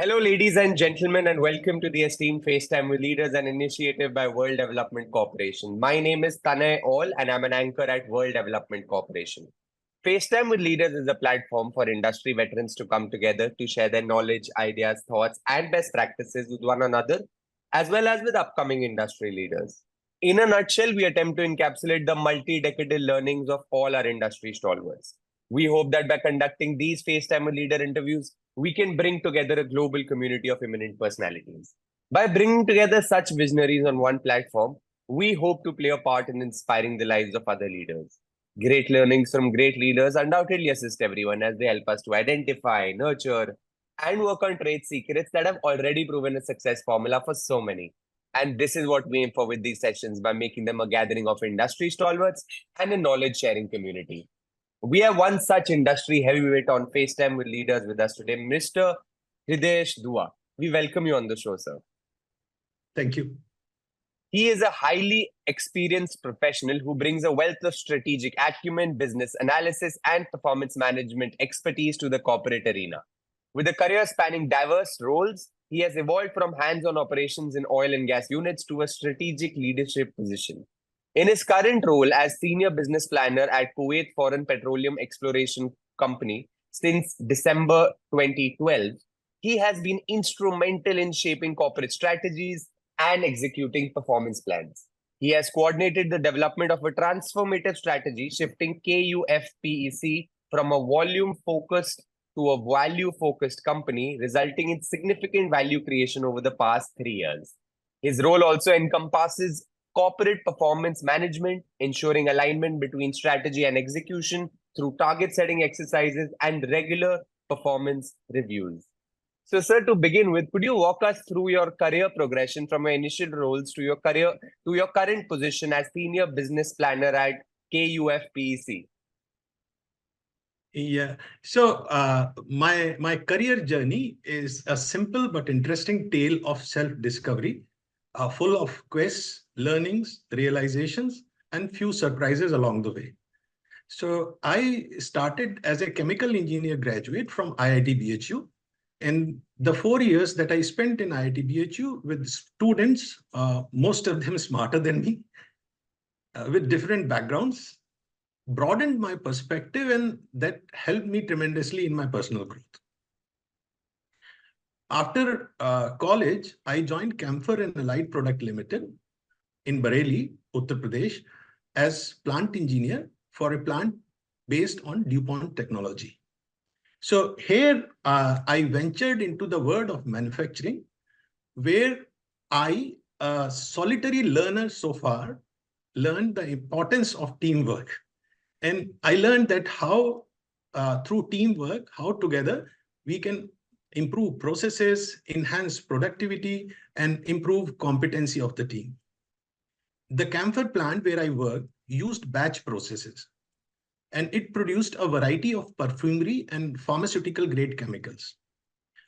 Hello, ladies and gentlemen, and welcome to the esteemed FaceTime with Leaders, an initiative by World Development Corporation. My name is Tanay All, and I'm an anchor at World Development Corporation. FaceTime with Leaders is a platform for industry veterans to come together to share their knowledge, ideas, thoughts, and best practices with one another, as well as with upcoming industry leaders. In a nutshell, we attempt to encapsulate the multi-decadal learnings of all our industry stalwarts. We hope that by conducting these FaceTime with Leader interviews, we can bring together a global community of eminent personalities. By bringing together such visionaries on one platform, we hope to play a part in inspiring the lives of other leaders. Great learnings from great leaders undoubtedly assist everyone as they help us to identify, nurture, and work on trade secrets that have already proven a success formula for so many. And this is what we aim for with these sessions by making them a gathering of industry stalwarts and a knowledge sharing community. We have one such industry heavyweight on FaceTime with Leaders with us today, Mr. Hridayesh Dua. We welcome you on the show, sir. Thank you. He is a highly experienced professional who brings a wealth of strategic acumen, business analysis, and performance management expertise to the corporate arena. With a career spanning diverse roles, he has evolved from hands-on operations in oil and gas units to a strategic leadership position. In his current role as Senior Business Planner at Kuwait Foreign Petroleum Exploration Company since December 2012, he has been instrumental in shaping corporate strategies and executing performance plans. He has coordinated the development of a transformative strategy, shifting KUFPEC from a volume-focused to a value-focused company, resulting in significant value creation over the past 3 years. His role also encompasses corporate performance management, ensuring alignment between strategy and execution through target setting exercises and regular performance reviews. So, sir, to begin with, could you walk us through your career progression from your initial roles to your current position as Senior Business Planner at KUFPEC? Yeah. So my career journey is a simple but interesting tale of self-discovery, full of quests, learnings, realizations, and few surprises along the way. So I started as a chemical engineer graduate from IIT BHU. And the 4 years that I spent in IIT BHU with students, most of them smarter than me, with different backgrounds, broadened my perspective, and that helped me tremendously in my personal growth. After college, I joined Camphor and Allied Product Limited in Bareilly, Uttar Pradesh, as plant engineer for a plant based on DuPont technology. So here I ventured into the world of manufacturing, where I, a solitary learner so far, learned the importance of teamwork. And I learned that how, through teamwork, how together we can improve processes, enhance productivity, and improve competency of the team. The Camphor plant where I worked used batch processes, and it produced a variety of perfumery and pharmaceutical grade chemicals.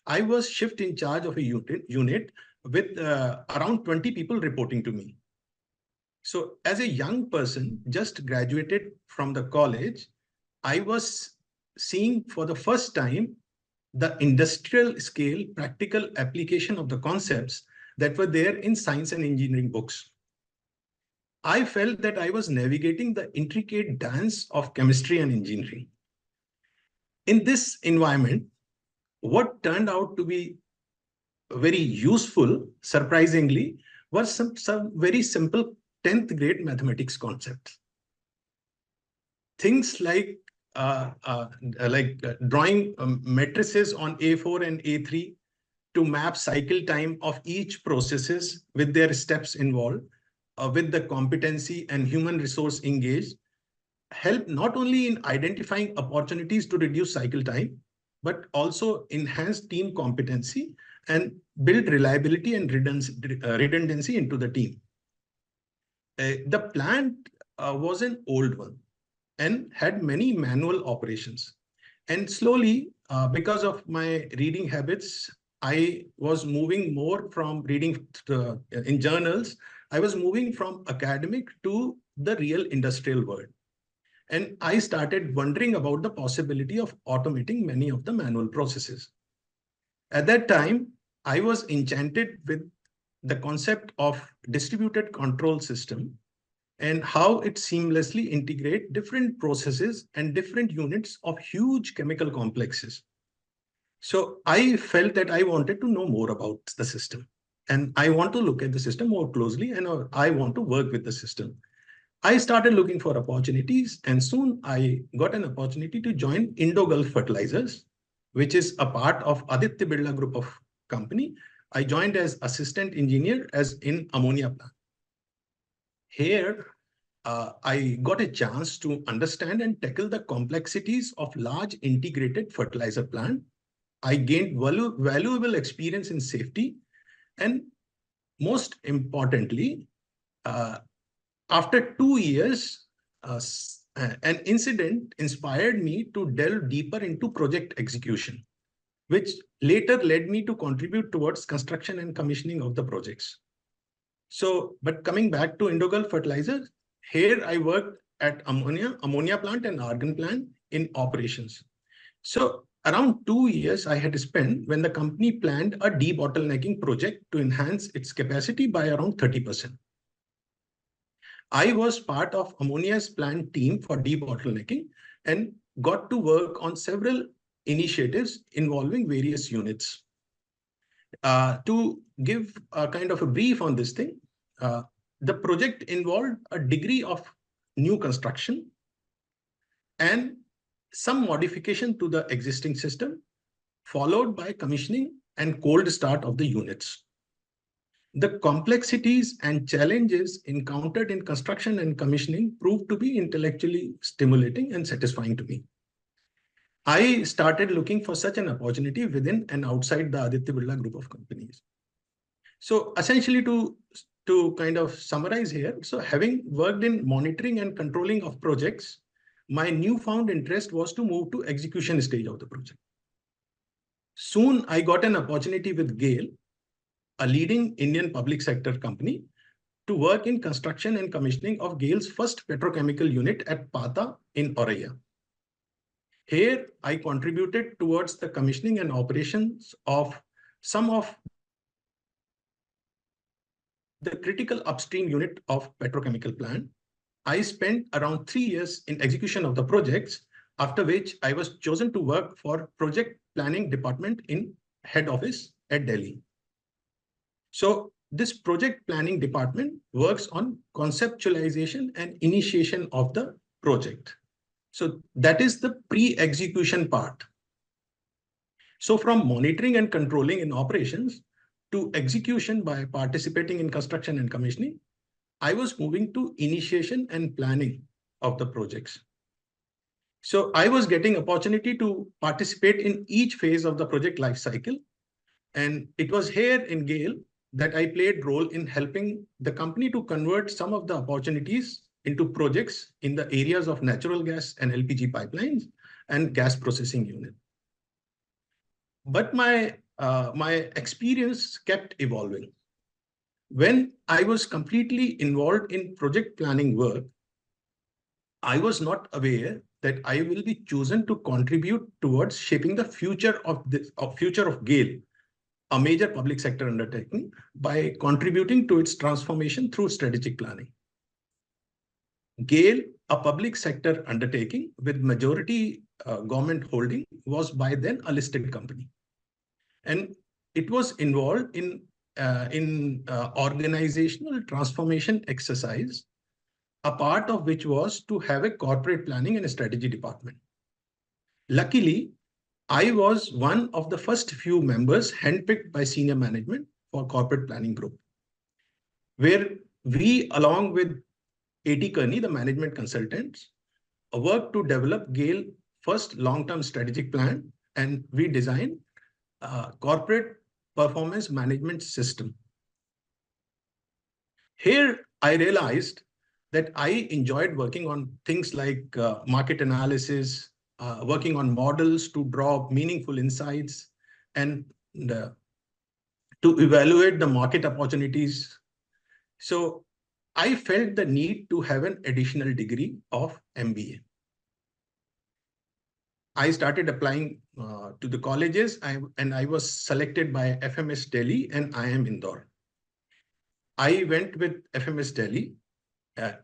I was shift in charge of a unit with around 20 people reporting to me. So as a young person, just graduated from the college, I was seeing for the first time the industrial scale practical application of the concepts that were there in science and engineering books. I felt that I was navigating the intricate dance of chemistry and engineering. In this environment, what turned out to be very useful, surprisingly, was some very simple 10th grade mathematics concepts. Things like drawing matrices on A4 and A3 to map cycle time of each processes with their steps involved, with the competency and human resource engaged, help not only in identifying opportunities to reduce cycle time, but also enhance team competency and build reliability and redundancy into the team. The plant was an old one and had many manual operations. And slowly, because of my reading habits, I was moving more from reading in journals. I was moving from academic to the real industrial world. And I started wondering about the possibility of automating many of the manual processes. At that time, I was enchanted with the concept of distributed control system and how it seamlessly integrate different processes and different units of huge chemical complexes. So I felt that I wanted to know more about the system, and I want to look at the system more closely, and I want to work with the system. I started looking for opportunities, and soon I got an opportunity to join Indo-Gulf Fertilizers, which is a part of Aditya Birla Group of company. I joined as assistant engineer as in ammonia plant. Here, I got a chance to understand and tackle the complexities of large integrated fertilizer plant. I gained valuable experience in safety, and most importantly, after 2 years, an incident inspired me to delve deeper into project execution, which later led me to contribute towards construction and commissioning of the projects. So, but coming back to Indo-Gulf Fertilizers, here I worked at ammonia plant and argon plant in operations. So around 2 years I had spent when the company planned a debottlenecking project to enhance its capacity by around 30%. I was part of ammonia's plant team for debottlenecking and got to work on several initiatives involving various units. To give a kind of a brief on this thing, the project involved a degree of new construction and some modification to the existing system, followed by commissioning and cold start of the units. The complexities and challenges encountered in construction and commissioning proved to be intellectually stimulating and satisfying to me. I started looking for such an opportunity within and outside the Aditya Birla Group of companies. So essentially, to kind of summarize here, so having worked in monitoring and controlling of projects, my newfound interest was to move to execution stage of the project. Soon I got an opportunity with GAIL, a leading Indian public sector company, to work in construction and commissioning of GAIL's first petrochemical unit at Pata in Oraya. Here, I contributed towards the commissioning and operations of some of the critical upstream unit of petrochemical plant. I spent around 3 years in execution of the projects, after which I was chosen to work for project planning department in head office at Delhi. So this project planning department works on conceptualization and initiation of the project. So that is the pre-execution part. So from monitoring and controlling in operations to execution by participating in construction and commissioning, I was moving to initiation and planning of the projects. So I was getting opportunity to participate in each phase of the project life cycle. And it was here in GAIL that I played role in helping the company to convert some of the opportunities into projects in the areas of natural gas and LPG pipelines and gas processing unit. But my experience kept evolving. When I was completely involved in project planning work, I was not aware that I will be chosen to contribute towards shaping the future of GAIL, a major public sector undertaking, by contributing to its transformation through strategic planning. GAIL, a public sector undertaking with majority government holding, was by then a listed company. And it was involved in organizational transformation exercise, a part of which was to have a corporate planning and a strategy department. Luckily, I was one of the first few members handpicked by senior management for corporate planning group, where we, along with A.T. Kearney, the management consultants, worked to develop GAIL first long-term strategic plan, and we designed a corporate performance management system. Here, I realized that I enjoyed working on things like market analysis, working on models to draw meaningful insights, and to evaluate the market opportunities. So I felt the need to have an additional degree of MBA. I started applying to the colleges, and I was selected by FMS Delhi and IIM Indore. I went with FMS Delhi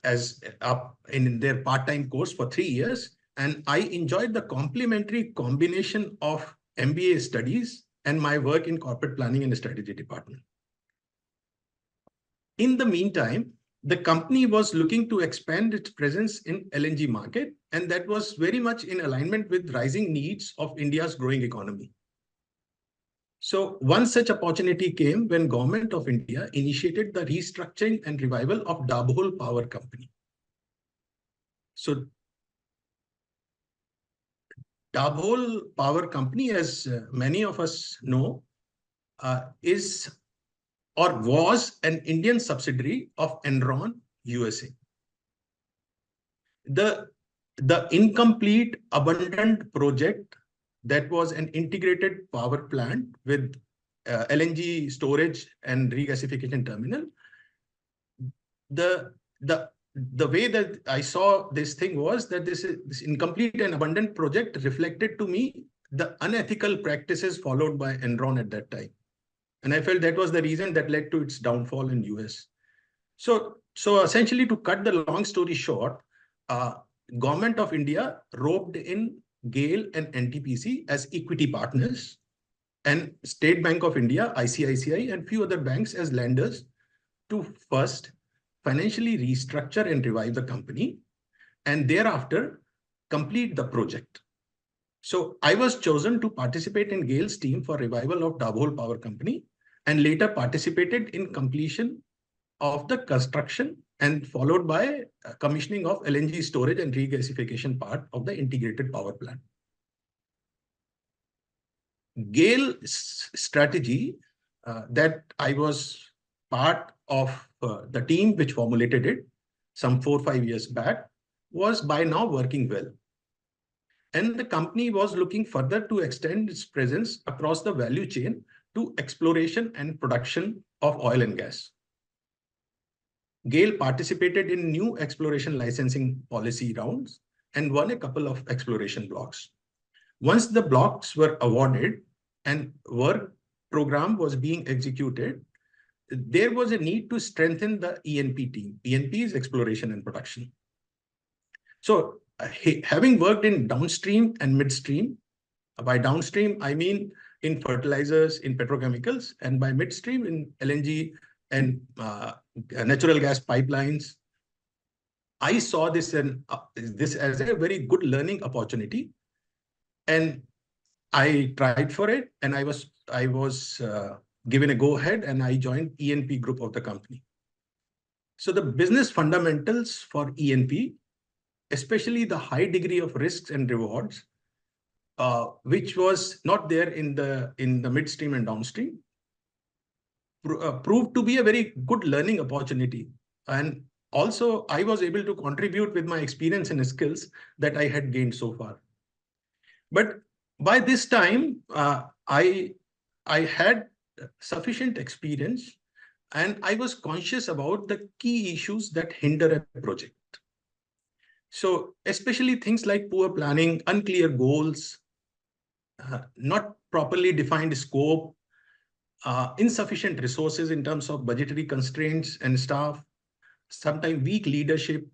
as up in their part-time course for 3 years, and I enjoyed the complementary combination of MBA studies and my work in corporate planning and strategy department. In the meantime, the company was looking to expand its presence in LNG market, and that was very much in alignment with rising needs of India's growing economy. So one such opportunity came when Government of India initiated the restructuring and revival of Dabhol Power Company. So Dabhol Power Company, as many of us know, is or was an Indian subsidiary of Enron USA. The incomplete abundant project that was an integrated power plant with LNG storage and regasification terminal. The way that I saw this thing was that this incomplete and abundant project reflected to me the unethical practices followed by Enron at that time. And I felt that was the reason that led to its downfall in US. So essentially, to cut the long story short, Government of India roped in GAIL and NTPC as equity partners, and State Bank of India, ICICI, and few other banks as lenders to first financially restructure and revive the company, and thereafter complete the project. So I was chosen to participate in GAIL's team for revival of Dabhol Power Company, and later participated in completion of the construction and followed by commissioning of LNG storage and regasification part of the integrated power plant. GAIL's strategy that I was part of the team which formulated it some 4 or 5 years back was by now working well. And the company was looking further to extend its presence across the value chain to exploration and production of oil and gas. GAIL participated in new exploration licensing policy rounds and won a couple of exploration blocks. Once the blocks were awarded and work program was being executed, there was a need to strengthen the E&P team. E&P is exploration and production. So having worked in downstream and midstream, by downstream, I mean in fertilizers, in petrochemicals, and by midstream in LNG and natural gas pipelines, I saw this as a very good learning opportunity, and I tried for it, and I was given a go-ahead, and I joined E&P group of the company. So the business fundamentals for E&P, especially the high degree of risks and rewards, which was not there in the midstream and downstream, proved to be a very good learning opportunity. And also, I was able to contribute with my experience and skills that I had gained so far. But by this time, I had sufficient experience, and I was conscious about the key issues that hinder a project. So especially things like poor planning, unclear goals, not properly defined scope, insufficient resources in terms of budgetary constraints and staff, sometimes weak leadership,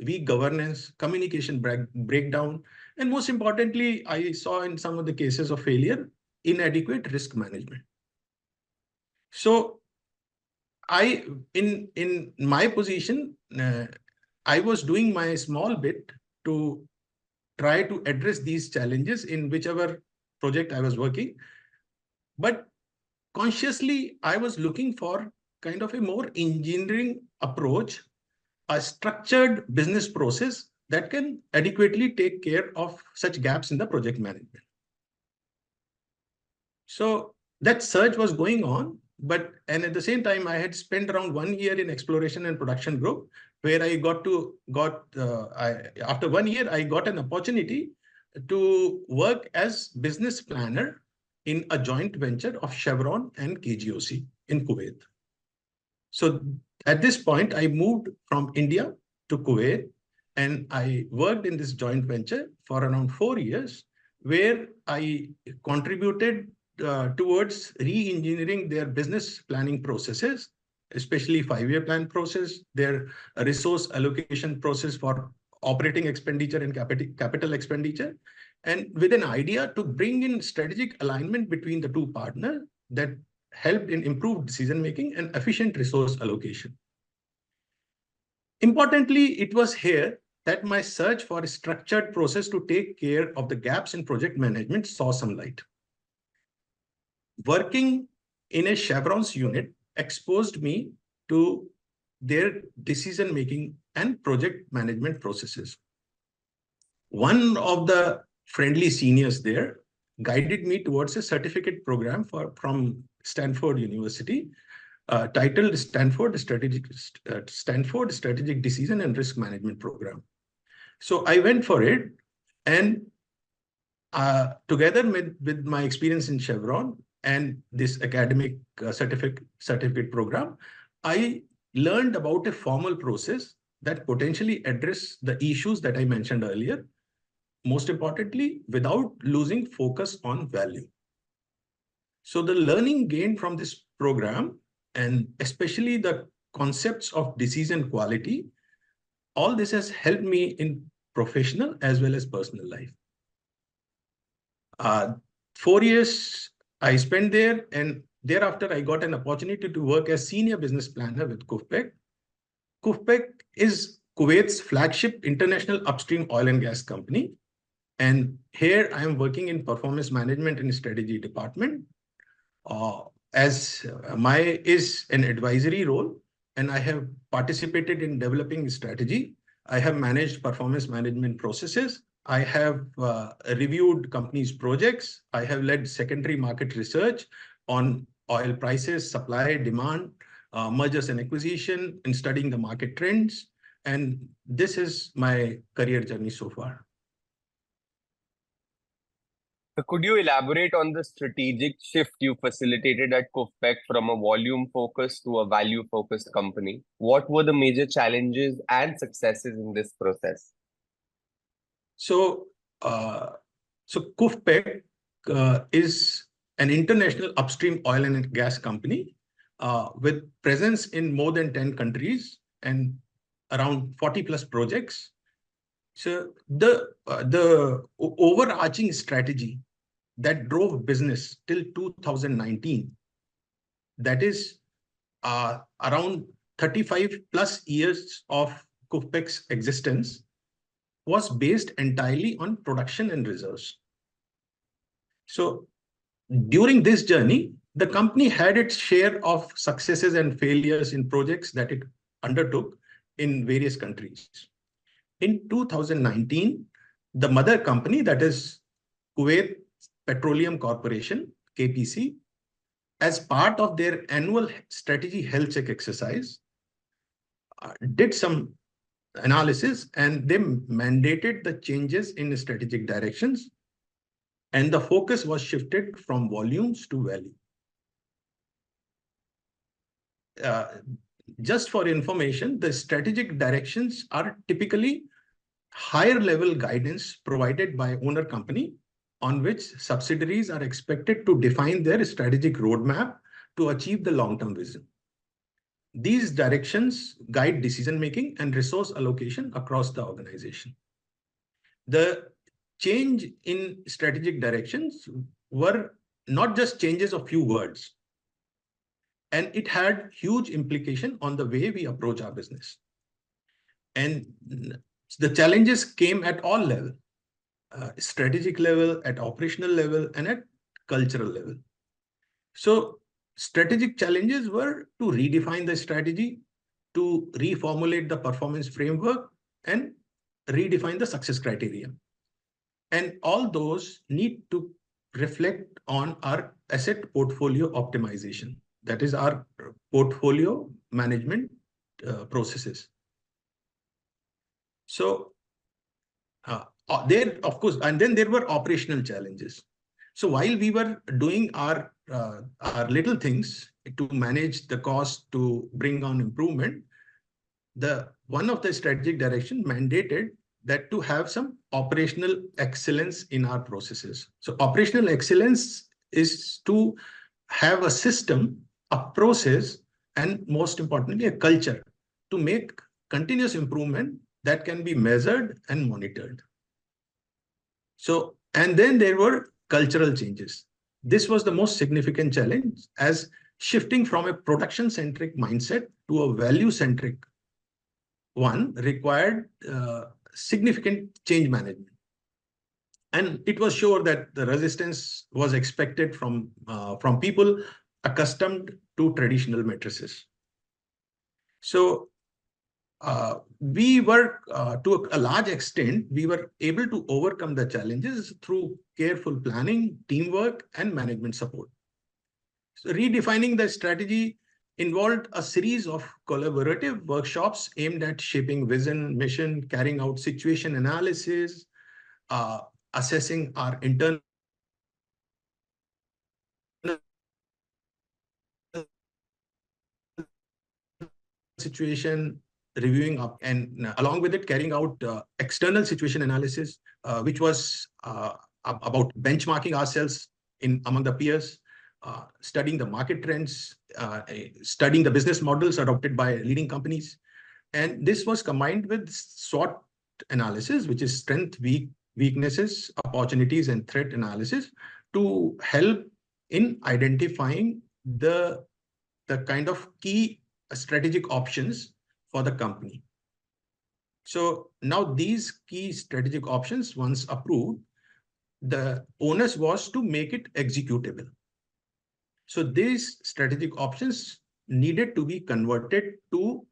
weak governance, communication breakdown, and most importantly, I saw in some of the cases of failure, inadequate risk management. So in my position, I was doing my small bit to try to address these challenges in whichever project I was working. But consciously, I was looking for kind of a more engineering approach, a structured business process that can adequately take care of such gaps in the project management. So that search was going on, and at the same time, I had spent around 1 year in exploration and production group, where I after 1 year, I got an opportunity to work as business planner in a joint venture of Chevron and KGOC in Kuwait. So at this point, I moved from India to Kuwait, and I worked in this joint venture for around 4 years where I contributed towards re-engineering their business planning processes, especially 5-year plan process, their resource allocation process for operating expenditure and capital expenditure, and with an idea to bring in strategic alignment between the two partners that helped in improved decision-making and efficient resource allocation. Importantly, it was here that my search for a structured process to take care of the gaps in project management saw some light. Working in a Chevron's unit exposed me to their decision-making and project management processes. One of the friendly seniors there guided me towards a certificate program from Stanford University, titled Stanford Strategic Decision and Risk Management Program. So I went for it, and together with my experience in Chevron and this academic certificate program, I learned about a formal process that potentially address the issues that I mentioned earlier, most importantly, without losing focus on value. So the learning gained from this program, and especially the concepts of decision quality, all this has helped me in professional as well as personal life. 4 years I spent there, and thereafter I got an opportunity to work as senior business planner with KUFPEC. KUFPEC is Kuwait's flagship international upstream oil and gas company. And here I am working in performance management and strategy department. As my is an advisory role, and I have participated in developing strategy. I have managed performance management processes. I have reviewed companies' projects. I have led secondary market research on oil prices, supply, demand, mergers and acquisition, and studying the market trends. And this is my career journey so far. So could you elaborate on the strategic shift you facilitated at KUFPEC from a volume-focused to a value-focused company? What were the major challenges and successes in this process? So KUFPEC is an international upstream oil and gas company with presence in more than 10 countries and around 40 plus projects. So the overarching strategy that drove business till 2019, that is around 35 plus years of KUFPEC's existence, was based entirely on production and reserves. So during this journey, the company had its share of successes and failures in projects that it undertook in various countries. In 2019, the mother company, that is Kuwait Petroleum Corporation, KPC, as part of their annual strategy health check exercise, did some analysis, and they mandated the changes in strategic directions, and the focus was shifted from volumes to value. Just for information, the strategic directions are typically higher level guidance provided by owner company, on which subsidiaries are expected to define their strategic roadmap to achieve the long-term vision. These directions guide decision-making and resource allocation across the organization. The change in strategic directions were not just changes of few words, and it had huge implication on the way we approach our business. And the challenges came at all levels. Strategic level, at operational level, and at cultural level. So strategic challenges were to redefine the strategy, to reformulate the performance framework, and redefine the success criteria. And all those need to reflect on our asset portfolio optimization. That is our portfolio management processes. So there, of course, and then there were operational challenges. So while we were doing our little things to manage the cost, to bring on improvement, one of the strategic direction mandated that to have some operational excellence in our processes. So operational excellence is to have a system, a process, and most importantly, a culture to make continuous improvement that can be measured and monitored. So, and then there were cultural changes. This was the most significant challenge, as shifting from a production-centric mindset to a value-centric one required significant change management. And it was sure that the resistance was expected from people accustomed to traditional matrices. So we were, to a large extent, we were able to overcome the challenges through careful planning, teamwork, and management support. So redefining the strategy involved a series of collaborative workshops aimed at shaping vision, mission, carrying out situation analysis, assessing our internal situation, reviewing up, and along with it, carrying out external situation analysis, which was about benchmarking ourselves in among the peers, studying the market trends, studying the business models adopted by leading companies. And this was combined with SWOT analysis, which is strength, weaknesses, opportunities, and threat analysis, to help in identifying the kind of key strategic options for the company. So now these key strategic options, once approved, the onus was to make it executable. So these strategic options needed to be converted to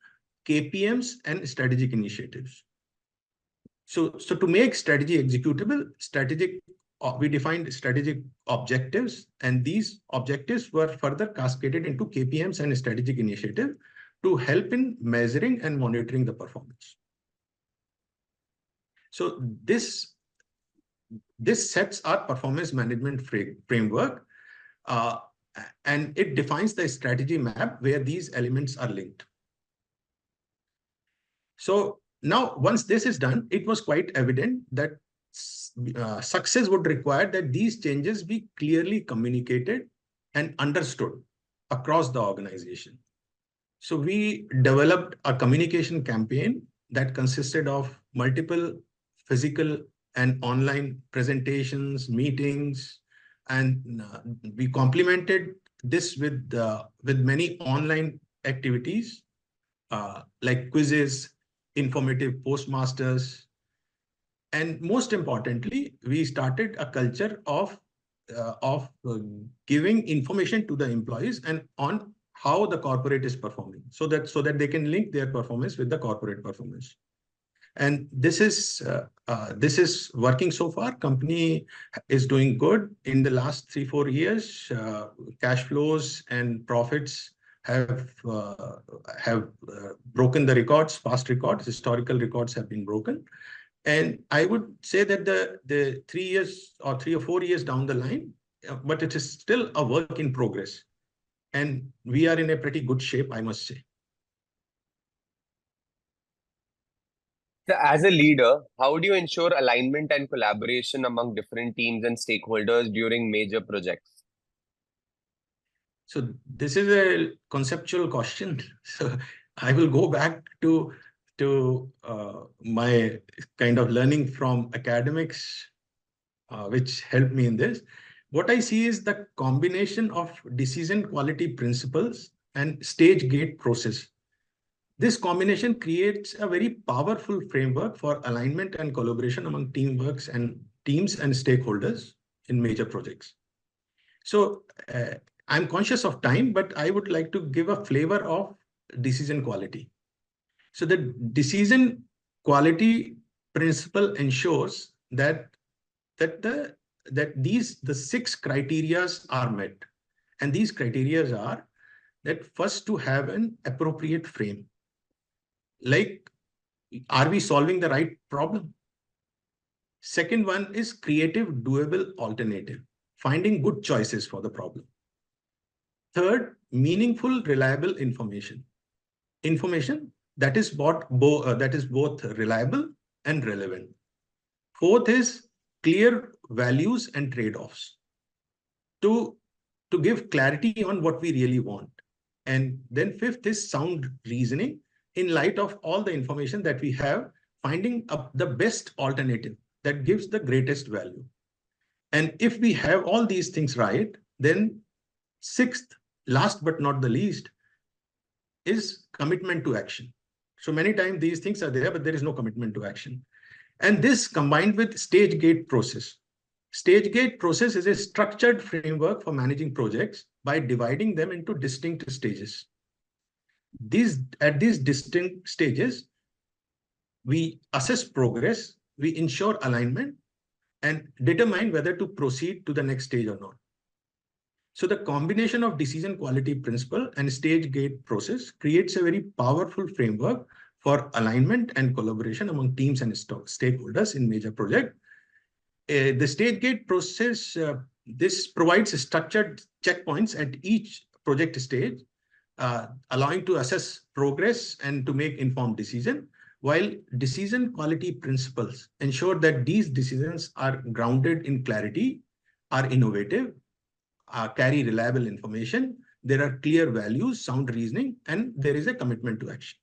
KPMs and strategic initiatives. So to make strategy executable, we defined strategic objectives, and these objectives were further cascaded into KPMs and strategic initiative to help in measuring and monitoring the performance. So this sets our performance management framework, and it defines the strategy map where these elements are linked. So now, once this is done, it was quite evident that success would require that these changes be clearly communicated and understood across the organization. So we developed a communication campaign that consisted of multiple physical and online presentations, meetings, and we complemented this with many online activities like quizzes, informative postmasters, and most importantly, we started a culture of giving information to the employees and on how the corporate is performing, so that they can link their performance with the corporate performance. And this is working so far. Company is doing good in the last 3-4 years. Cash flows and profits have broken the records, past records, historical records have been broken. And I would say that the 3 years or 3 or 4 years down the line, but it is still a work in progress. And we are in a pretty good shape, I must say. So as a leader, how do you ensure alignment and collaboration among different teams and stakeholders during major projects? So this is a conceptual question. So I will go back to my kind of learning from academics, which helped me in this. What I see is the combination of decision quality principles and stage gate process. This combination creates a very powerful framework for alignment and collaboration among teams and stakeholders in major projects. So I'm conscious of time, but I would like to give a flavor of decision quality. So the decision quality principle ensures that the 6 criteria are met. And these criteria are that first, to have an appropriate frame. Like, are we solving the right problem? Second one is creative, doable alternative, finding good choices for the problem. Third, meaningful, reliable information. Information that is both reliable and relevant. Fourth is clear values and trade-offs to give clarity on what we really want. And then fifth is sound reasoning in light of all the information that we have, finding the best alternative that gives the greatest value. And if we have all these things right, then sixth, last but not the least, is commitment to action. So many times these things are there, but there is no commitment to action. And this combined with stage gate process. Stage gate process is a structured framework for managing projects by dividing them into distinct stages. At these distinct stages, we assess progress, we ensure alignment, and determine whether to proceed to the next stage or not. So the combination of decision quality principle and stage gate process creates a very powerful framework for alignment and collaboration among teams and stakeholders in major projects. The stage gate process, this provides structured checkpoints at each project stage, allowing to assess progress and to make informed decision, while decision quality principles ensure that these decisions are grounded in clarity, are innovative, carry reliable information, there are clear values, sound reasoning, and there is a commitment to action.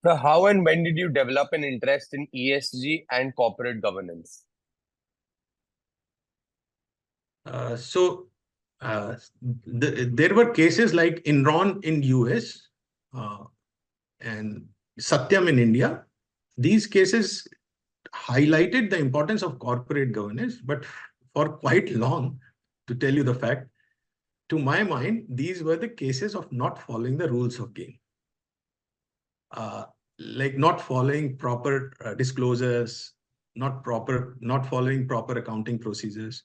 So how and when did you develop an interest in ESG and corporate governance? There were cases like Enron in US and Satyam in India. These cases highlighted the importance of corporate governance, but for quite long, to tell you the fact, to my mind, these were the cases of not following the rules of game. Like not following proper disclosures, not following proper accounting procedures.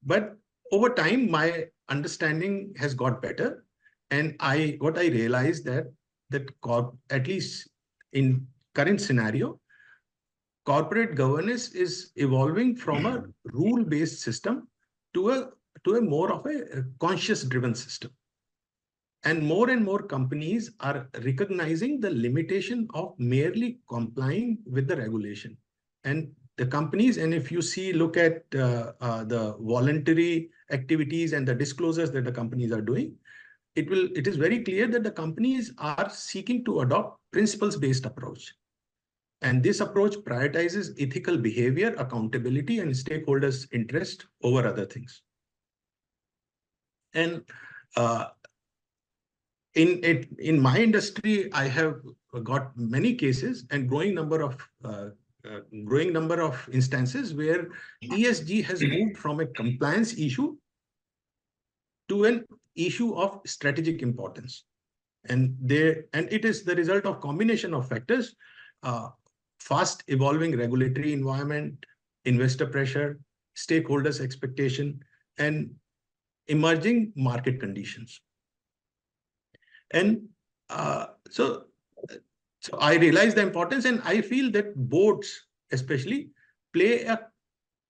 But over time, my understanding has got better. And what I realized that at least in current scenario, corporate governance is evolving from a rule-based system to a more of a conscious-driven system. And more companies are recognizing the limitation of merely complying with the regulation. And the companies, and if you look at the voluntary activities and the disclosures that the companies are doing, it is very clear that the companies are seeking to adopt principles-based approach. And this approach prioritizes ethical behavior, accountability, and stakeholders' interest over other things. And in my industry, I have got many cases and growing number of instances where ESG has moved from a compliance issue to an issue of strategic importance. And it is the result of combination of factors, fast evolving regulatory environment, investor pressure, stakeholders' expectation, and emerging market conditions. And so I realize the importance, and I feel that boards especially play a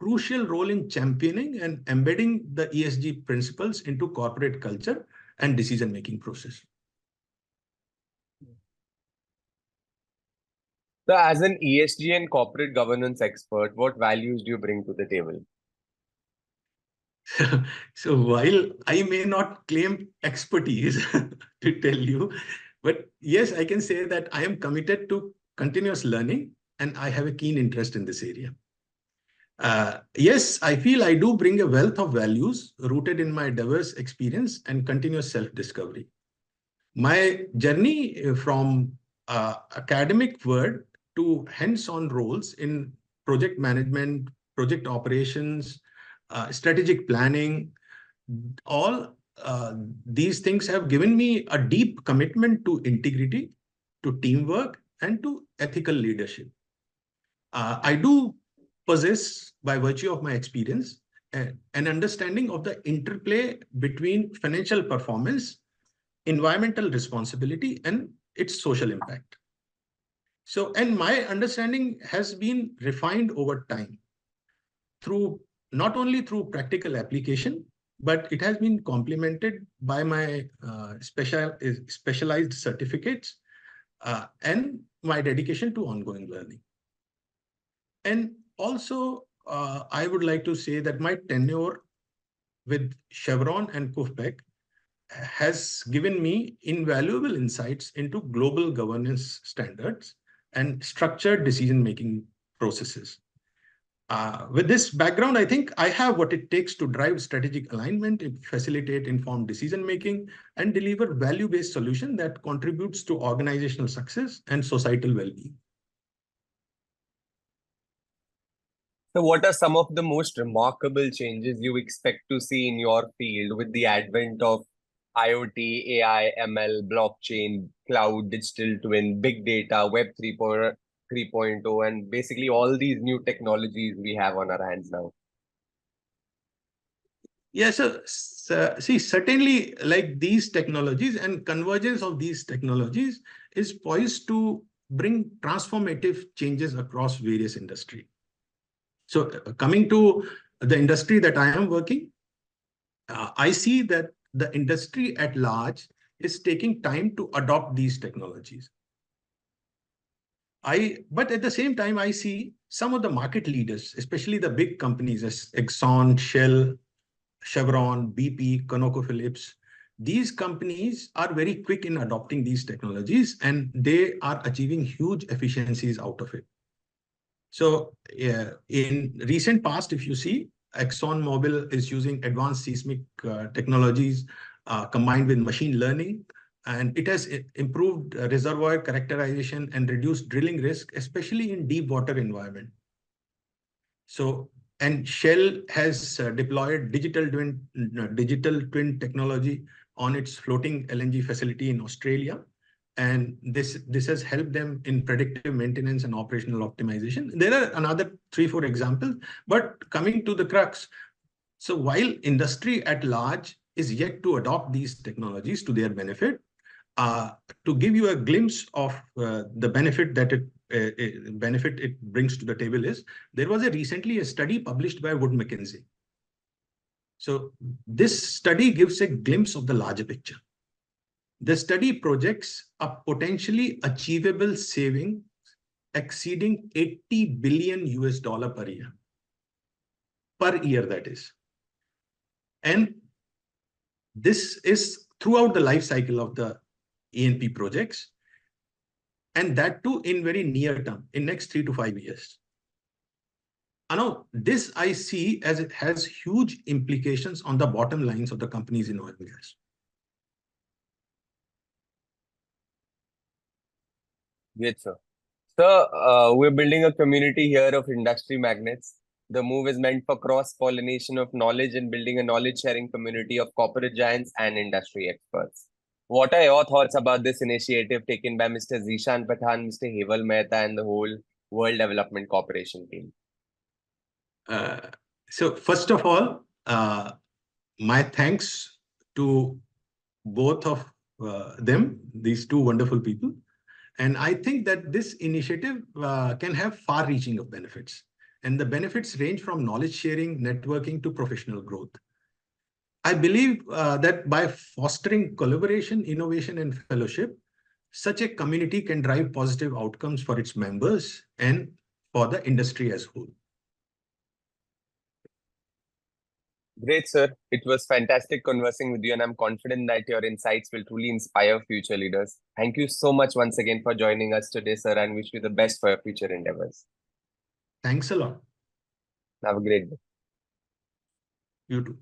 crucial role in championing and embedding the ESG principles into corporate culture and decision-making process. So as an ESG and corporate governance expert, what values do you bring to the table? So while I may not claim expertise to tell you, but yes, I can say that I am committed to continuous learning and I have a keen interest in this area. Yes, I feel I do bring a wealth of values rooted in my diverse experience and continuous self-discovery. My journey from academic world to hands-on roles in project management, project operations, strategic planning, all these things have given me a deep commitment to integrity, to teamwork, and to ethical leadership. I do possess, by virtue of my experience, an understanding of the interplay between financial performance, environmental responsibility, and its social impact. So, and my understanding has been refined over time through not only through practical application, but it has been complemented by my specialized certificates and my dedication to ongoing learning. And also, I would like to say that my tenure with Chevron and KUFPEC has given me invaluable insights into global governance standards and structured decision-making processes. With this background, I think I have what it takes to drive strategic alignment, facilitate informed decision-making, and deliver value-based solution that contributes to organizational success and societal well-being. So what are some of the most remarkable changes you expect to see in your field with the advent of IoT, AI, ML, blockchain, cloud, digital twin, big data, Web 3.0, and basically all these new technologies we have on our hands now? Yes, so see, certainly like these technologies and convergence of these technologies is poised to bring transformative changes across various industries. So coming to the industry that I am working, I see that the industry at large is taking time to adopt these technologies. But at the same time, I see some of the market leaders, especially the big companies as Exxon, Shell, Chevron, BP, ConocoPhillips. These companies are very quick in adopting these technologies, and they are achieving huge efficiencies out of it. So in recent past, if you see, ExxonMobil is using advanced seismic technologies combined with machine learning, and it has improved reservoir characterization and reduced drilling risk, especially in deep water environment. So, and Shell has deployed digital twin technology on its floating LNG facility in Australia. And this has helped them in predictive maintenance and operational optimization. There are another 3-4 examples, but coming to the crux. So while industry at large is yet to adopt these technologies to their benefit, to give you a glimpse of the benefit that it brings to the table is, there was recently a study published by Wood Mackenzie. So this study gives a glimpse of the larger picture. The study projects a potentially achievable saving exceeding $80 billion per year. Per year, that is. And this is throughout the life cycle of the E&P projects, and that too in very near term, in next 3 to 5 years. Now, this I see as it has huge implications on the bottom lines of the companies in oil and gas. Great, sir. So we're building a community here of industry magnates. The move is meant for cross-pollination of knowledge and building a knowledge-sharing community of corporate giants and industry experts. What are your thoughts about this initiative taken by Mr. Zishan Pathan, Mr. Heval Mehta, and the whole World Development Corporation team? So first of all, my thanks to both of them, these two wonderful people. And I think that this initiative can have far-reaching of benefits. And the benefits range from knowledge sharing, networking to professional growth. I believe that by fostering collaboration, innovation, and fellowship, such a community can drive positive outcomes for its members and for the industry as a whole. Great, sir. It was fantastic conversing with you, and I'm confident that your insights will truly inspire future leaders. Thank you so much once again for joining us today, sir, and wish you the best for your future endeavors. Thanks a lot. Have a great day. You too.